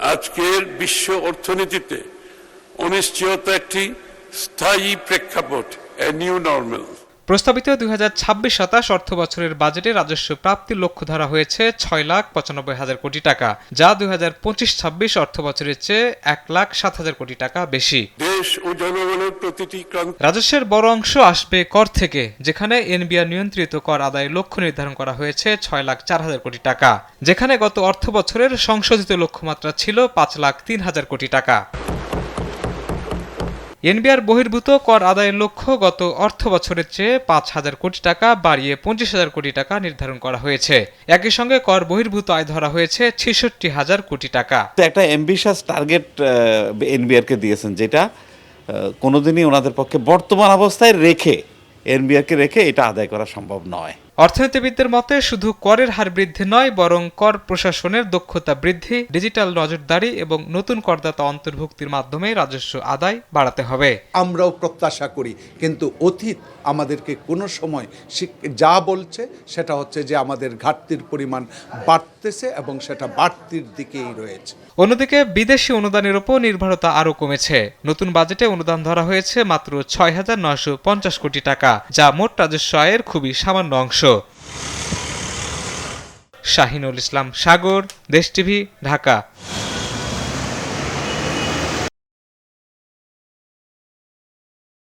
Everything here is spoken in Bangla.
আজকের বিশ্ব অর্থনীতিতে অনিশ্চয়তা একটি স্থায়ী প্রেক্ষাপট, এ নিউ নরমাল। প্রস্তাবিত ২০২৬-২৭ অর্থ বছরের বাজেটে রাজস্ব প্রাপ্তির লক্ষ্য ধরা হয়েছে ৬,৯৫,০০০ কোটি টাকা, যা ২০২৫-২৬ অর্থ বছরের চেয়ে ১,০৭,০০০ কোটি টাকা বেশি। দেশ ও জনগণের প্রতিটি রাজস্বের বড় অংশ আসবে কর থেকে, যেখানে এনবিআর নিয়ন্ত্রিত কর আদায়ের লক্ষ্য নির্ধারণ করা হয়েছে ৬,০৪,০০০ কোটি টাকা, যেখানে গত অর্থ বছরের সংশোধিত লক্ষ্যমাত্রা ছিল ৫,০৩,০০০ কোটি টাকা। এনবিআর বহির্ভূত কর আদায়ের লক্ষ্য গত অর্থ বছরের চেয়ে ৫,০০০ কোটি টাকা বাড়িয়ে ২৫,০০০ কোটি টাকা নির্ধারণ করা হয়েছে। একই সঙ্গে কর বহির্ভূত আয় ধরা হয়েছে ৬৬,০০০ কোটি টাকা। একটা অ্যাম্বিশাস টার্গেট এনবিআরকে দিয়েছেন, যেটা কোনোদিনই ওনাদের পক্ষে বর্তমান অবস্থায় এনবিআরকে রেখে এটা আদায় করা সম্ভব নয়। অর্থনীতিবিদদের মতে শুধু করের হার বৃদ্ধি নয়, বরং কর প্রশাসনের দক্ষতা বৃদ্ধি, ডিজিটাল নজরদারি এবং নতুন করদাতা অন্তর্ভুক্তির মাধ্যমে রাজস্ব আদায় বাড়াতে হবে। আমরাও প্রত্যাশা করি, কিন্তু অতীত আমাদেরকে কোনো সময় যা বলছে সেটা হচ্ছে যে আমাদের ঘাটতির পরিমাণ বাড়তেছে এবং সেটা বাড়তির দিকেই রয়েছে। অন্যদিকে বিদেশি অনুদানের ওপর নির্ভরতা আরও কমেছে। নতুন বাজেটে অনুদান ধরা হয়েছে মাত্র ৬,৯৫০ কোটি টাকা, যা মোট রাজস্ব আয়ের খুবই সামান্য অংশ। শাহিনুল ইসলাম সাগর, দেশ টিভি, ঢাকা।